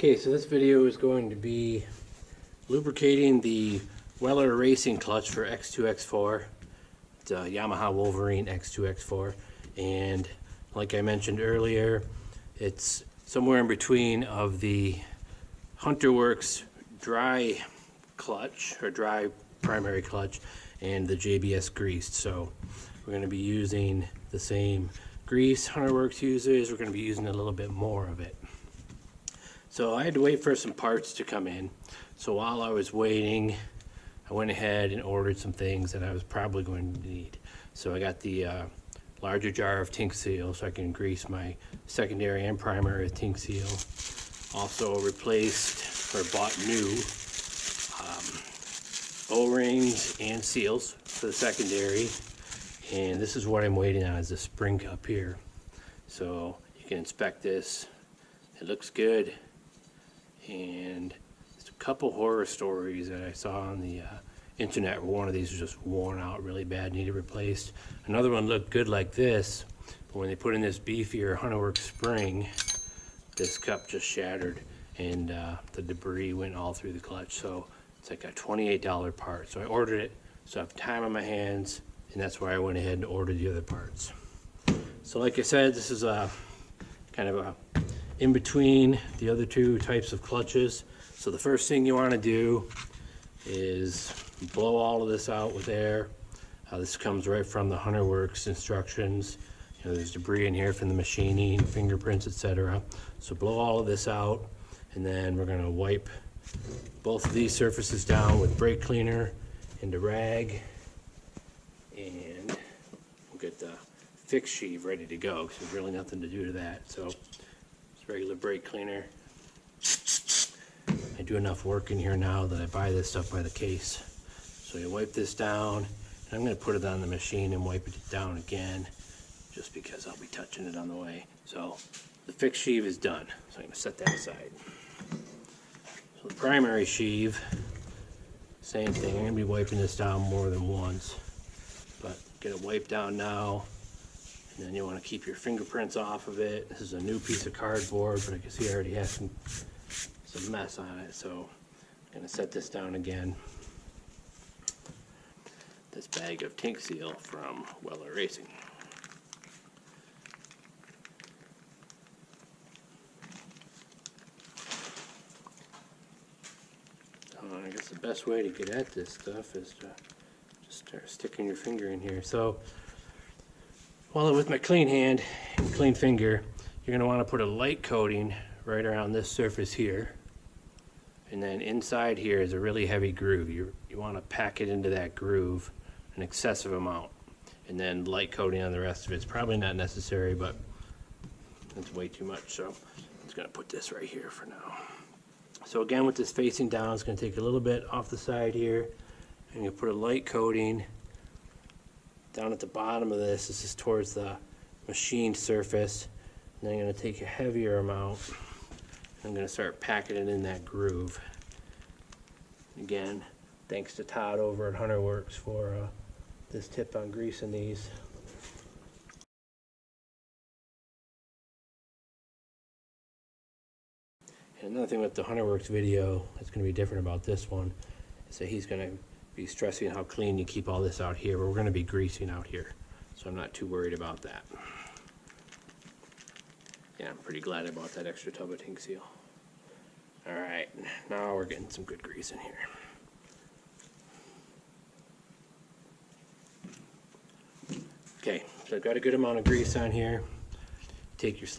Okay, so this video is going to be lubricating the WELLER racing clutch for X2, X4. It's a Yamaha Wolverine X2, X4. And like I mentioned earlier, it's somewhere in between of the HunterWorks dry clutch, or dry primary clutch, and the JBS greased. So we're going to be using the same grease HunterWorks uses. We're going to be using a little bit more of it. So I had to wait for some parts to come in. So while I was waiting, I went ahead and ordered some things that I was probably going to need. So I got the larger jar of Tink Seal so I can grease my secondary and primary with Tink Seal. Also replaced or bought new O-rings and seals for the secondary. And this is what I'm waiting on, is the spring cup here. So you can inspect this. It looks good. And there's a couple horror stories that I saw on the internet where one of these was just worn out really bad, needed replaced. Another one looked good like this, but when they put in this beefier HunterWorks spring, this cup just shattered and the debris went all through the clutch. So it's like a $28 part. So I ordered it, so I have time on my hands, and that's why I went ahead and ordered the other parts. So like I said, this is a kind of a in between the other two types of clutches. So the first thing you want to do is blow all of this out with air. This comes right from the HunterWorks instructions. You know, there's debris in here from the machining, fingerprints, etc. So blow all of this out, and then we're going to wipe both of these surfaces down with brake cleaner and a rag, and we'll get the fix sheave ready to go because there's really nothing to do to that. So regular brake cleaner. I do enough work in here now that I buy this stuff by the case. So you wipe this down, and I'm going to put it on the machine and wipe it down again, just because I'll be touching it on the way. So the fix sheave is done, so I'm going to set that aside. So the primary sheave, same thing. I'm going to be wiping this down more than once, but get it wiped down now. And then you want to keep your fingerprints off of it. This is a new piece of cardboard, but I can see I already have some mess on it. So I'm going to set this down again. This bag of Tink Seal from WELLER Racing. I guess the best way to get at this stuff is to just start sticking your finger in here. So well, with my clean hand and clean finger, you're going to want to put a light coating right around this surface here. And then inside here is a really heavy groove. You want to pack it into that groove an excessive amount. And then light coating on the rest of it. It's probably not necessary, but it's way too much. So I'm just going to put this right here for now. So again, with this facing down, it's going to take a little bit off the side here. And you put a light coating down at the bottom of this. This is towards the machined surface. And then I'm going to take a heavier amount. I'm going to start packing it in that groove. Again, thanks to Todd over at HunterWorks for this tip on greasing these. And another thing with the HunterWorks video that's going to be different about this one is that he's going to be stressing how clean you keep all this out here, but we're going to be greasing out here, so I'm not too worried about that. Yeah, I'm pretty glad I bought that extra tub of Tink Seal. Alright, now we're getting some good grease in here. Okay, so I've got a good amount of grease on here. Take your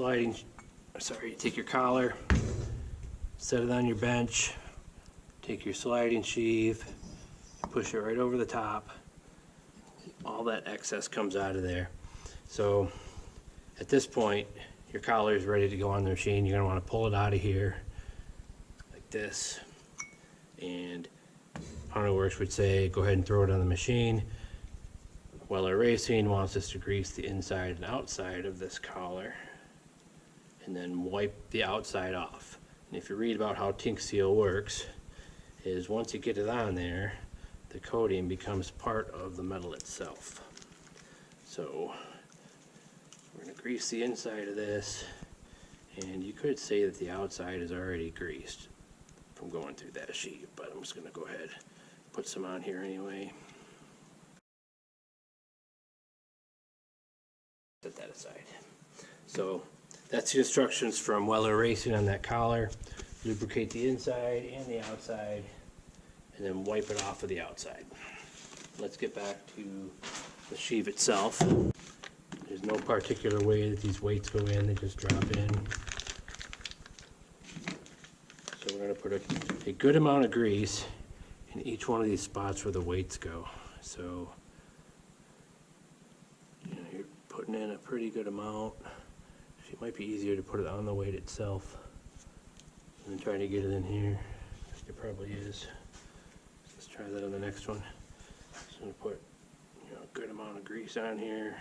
take your collar, set it on your bench, take your sliding sheave, push it right over the top. All that excess comes out of there. So at this point, your collar is ready to go on the machine. You're going to want to pull it out of here like this. And HunterWorks would say, go ahead and throw it on the machine. WELLER Racing wants us to grease the inside and outside of this collar, and then wipe the outside off. And if you read about how Tink Seal works, is once you get it on there, the coating becomes part of the metal itself. So we're going to grease the inside of this, And you could say that the outside is already greased from going through that sheave, but I'm just going to go ahead and put some on here anyway. Set that aside. So that's the instructions from Weller Racing on that collar. Lubricate the inside and the outside, and then wipe it off of the outside. Let's get back to the sheave itself. There's no particular way that these weights go in, they just drop in. So we're going to put a good amount of grease in each one of these spots where the weights go. So you know, you're putting in a pretty good amount. It might be easier to put it on the weight itself than trying to get it in here. It probably is. Let's try that on the next one. Just going to put a good amount of grease on here.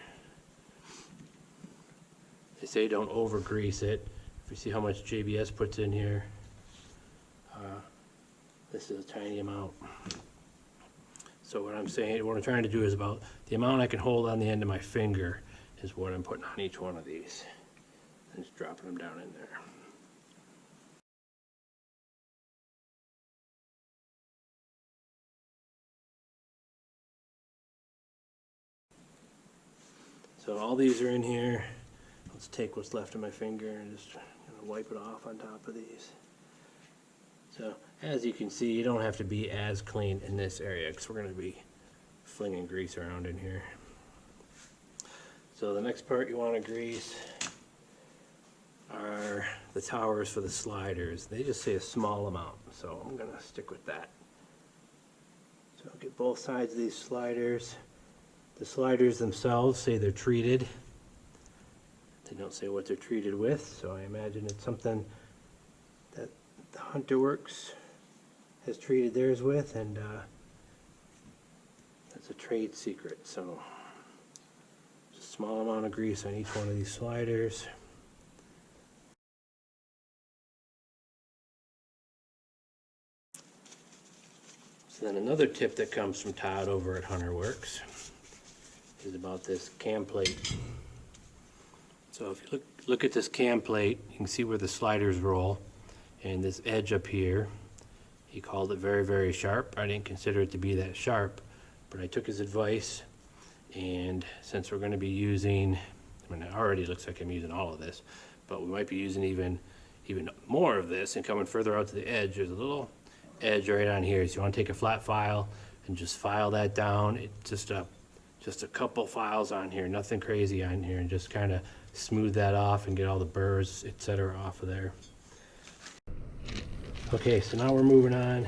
They say don't over grease it. If you see how much JBS puts in here, this is a tiny amount. So what I'm trying to do is about the amount I can hold on the end of my finger is what I'm putting on each one of these. And just dropping them down in there. So all these are in here. Let's take what's left of my finger and just wipe it off on top of these. So as you can see, you don't have to be as clean in this area because we're going to be flinging grease around in here. So the next part you want to grease are the towers for the sliders. They just say a small amount, so I'm going to stick with that. So I'll get both sides of these sliders. The sliders themselves say they're treated. They don't say what they're treated with, so I imagine it's something that the Hunter Works has treated theirs with, and that's a trade secret. So just a small amount of grease on each one of these sliders. So then another tip that comes from Todd over at Hunter Works is about this cam plate. So if you look at this cam plate, you can see where the sliders roll, and this edge up here, he called it very, very sharp. I didn't consider it to be that sharp, but I took his advice, and since we're going to be using, I mean, it already looks like I'm using all of this, but we might be using even more of this and coming further out to the edge. There's a little edge right on here, so you want to take a flat file and just file that down. It's just a couple files on here, nothing crazy on here, and just kind of smooth that off and get all the burrs, etc. off of there. Okay, so now we're moving on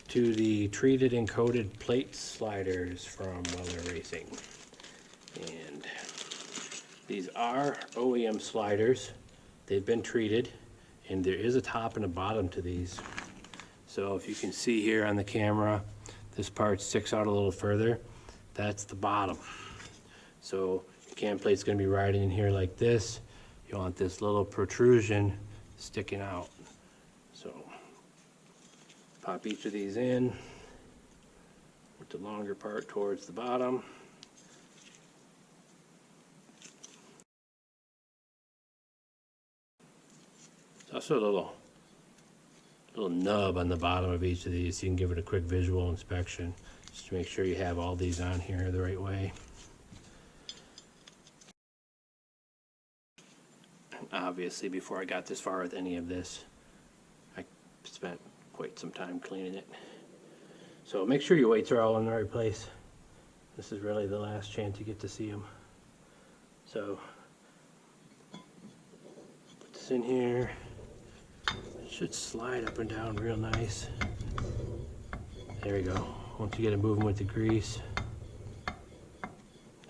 to the treated and coated plate sliders from Weller Racing. And these are OEM sliders. They've been treated, and there is a top and a bottom to these. So if you can see here on the camera, this part sticks out a little further. That's the bottom. So the cam plate's going to be riding in here like this. You want this little protrusion sticking out. So pop each of these in with the longer part towards the bottom. There's also a little nub on the bottom of each of these, so you can give it a quick visual inspection just to make sure you have all these on here the right way. And obviously, before I got this far with any of this, I spent quite some time cleaning it. So make sure your weights are all in the right place. This is really the last chance you get to see them. So put this in here. It should slide up and down real nice. There we go. Once you get it moving with the grease,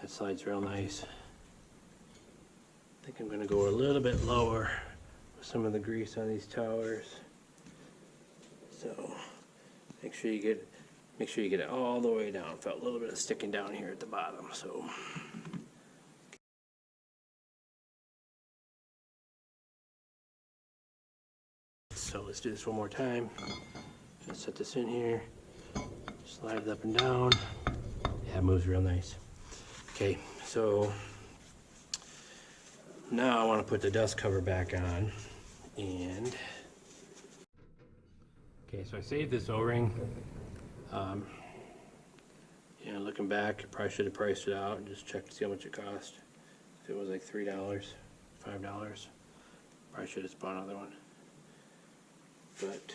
that slides real nice. I think I'm going to go a little bit lower with some of the grease on these towers. So make sure you get it all the way down. Felt a little bit of sticking down here at the bottom. So let's do this one more time. Just set this in here. Slide it up and down. Yeah, it moves real nice. Okay, so Now I want to put the dust cover back on, and okay, so I saved this O-ring. Yeah, looking back, I probably should have priced it out and just checked to see how much it cost. If it was like $3, $5, probably should have bought another one. But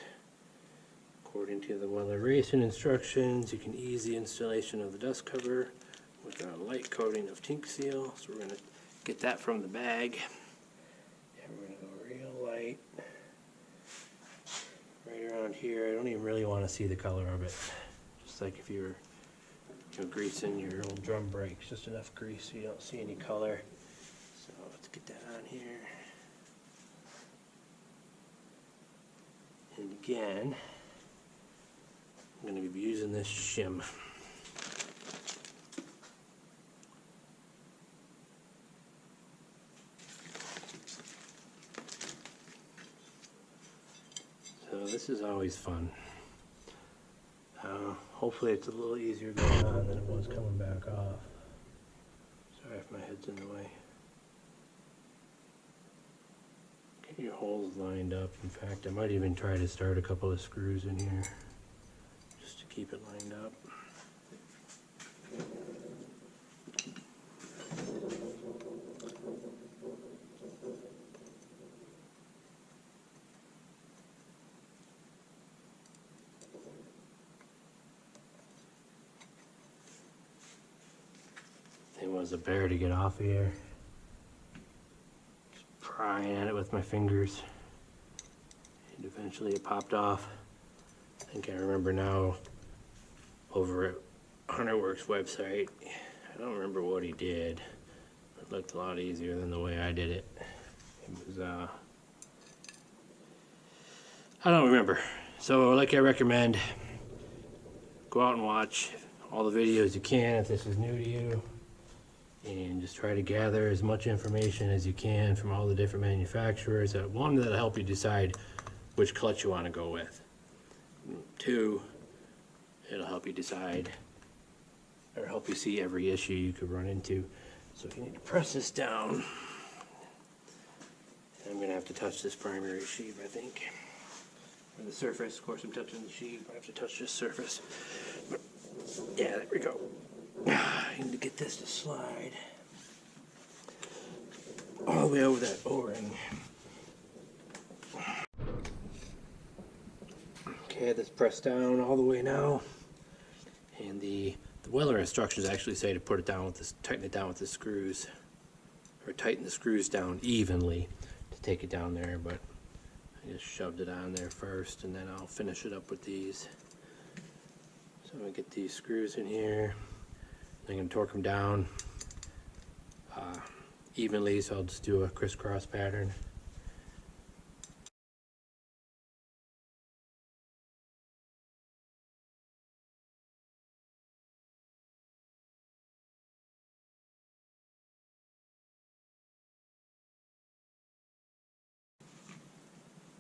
according to the WELLER racing instructions, you can ease the installation of the dust cover with a light coating of Tink Seal. So we're going to get that from the bag. And we're going to go real light. Right around here. I don't even really want to see the color of it. Just like if you were greasing your old drum brakes. Just enough grease so you don't see any color. So let's get that on here. And again, I'm going to be using this shim. So this is always fun. Hopefully it's a little easier going on than it was coming back off. Sorry if my head's in the way. Get your holes lined up. In fact, I might even try to start a couple of screws in here just to keep it lined up. It was a bear to get off of here. Just prying at it with my fingers. And eventually it popped off. I think I remember now over at HunterWorks website. I don't remember what he did. It looked a lot easier than the way I did it. It was, I don't remember. So like I recommend, go out and watch all the videos you can if this is new to you. And just try to gather as much information as you can from all the different manufacturers. One, that'll help you decide which clutch you want to go with. Two, it'll help you decide or help you see every issue you could run into. So you need to press this down. I'm going to have to touch this primary sheave, I think. Or the surface. Of course, I'm touching the sheave. I have to touch this surface. But yeah, there we go. I need to get this to slide all the way over that O-ring. Okay, that's pressed down all the way now. And the WELLER instructions actually say to put it down with this, tighten it down with the screws, or tighten the screws down evenly to take it down there. But I just shoved it on there first, and then I'll finish it up with these. So I'm gonna get these screws in here. I'm going to torque them down evenly, so I'll just do a crisscross pattern.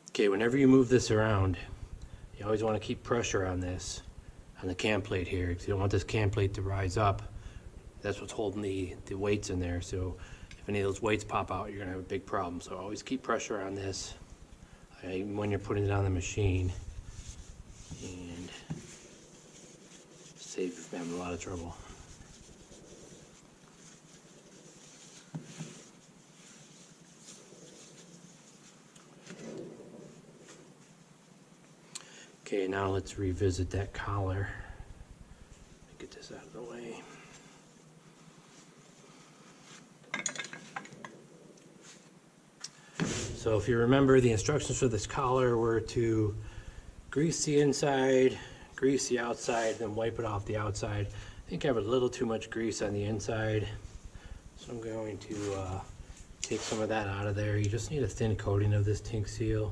Okay, whenever you move this around, you always want to keep pressure on this, on the cam plate here, because you don't want this cam plate to rise up. That's what's holding the weights in there. So if any of those weights pop out, you're going to have a big problem. So always keep pressure on this when you're putting it on the machine, and save you from having a lot of trouble. Okay, now let's revisit that collar. Get this out of the way. So if you remember, the instructions for this collar were to grease the inside, grease the outside, then wipe it off the outside. I think I have a little too much grease on the inside, so I'm going to take some of that out of there. You just need a thin coating of this Tink Seal.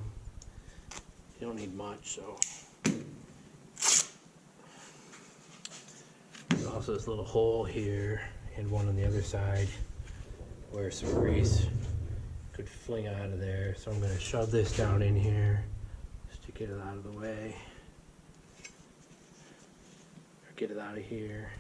You don't need much, so. There's also this little hole here and one on the other side where some grease could fling out of there. So I'm going to shove this down in here just to get it out of the way. Or get it out of here.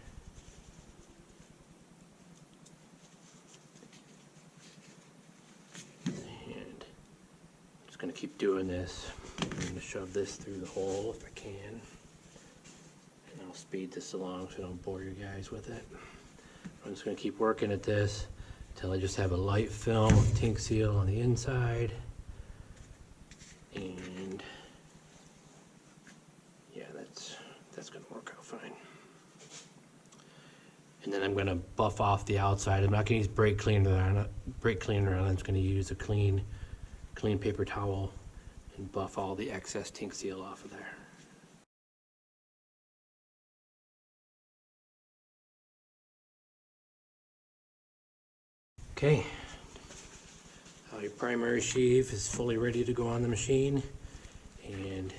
keep doing this. I'm going to shove this through the hole if I can. And I'll speed this along so I don't bore you guys with it. I'm just going to keep working at this until I just have a light film of Tink Seal on the inside. And yeah, that's going to work out fine. And then I'm going to buff off the outside. I'm not going to use brake cleaner on it. I'm just going to use a clean paper towel and buff all the excess Tink Seal off of there. Okay, your primary sheave is fully ready to go on the machine, and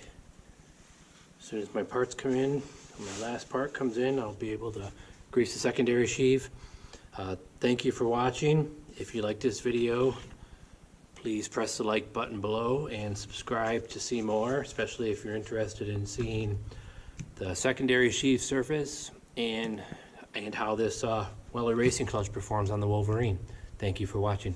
as soon as my parts come in, my last part comes in, I'll be able to grease the secondary sheave. Thank you for watching. If you like this video, please press the like button below and subscribe to see more, especially if you're interested in seeing the secondary sheave surface and how this Weller racing clutch performs on the Wolverine. Thank you for watching.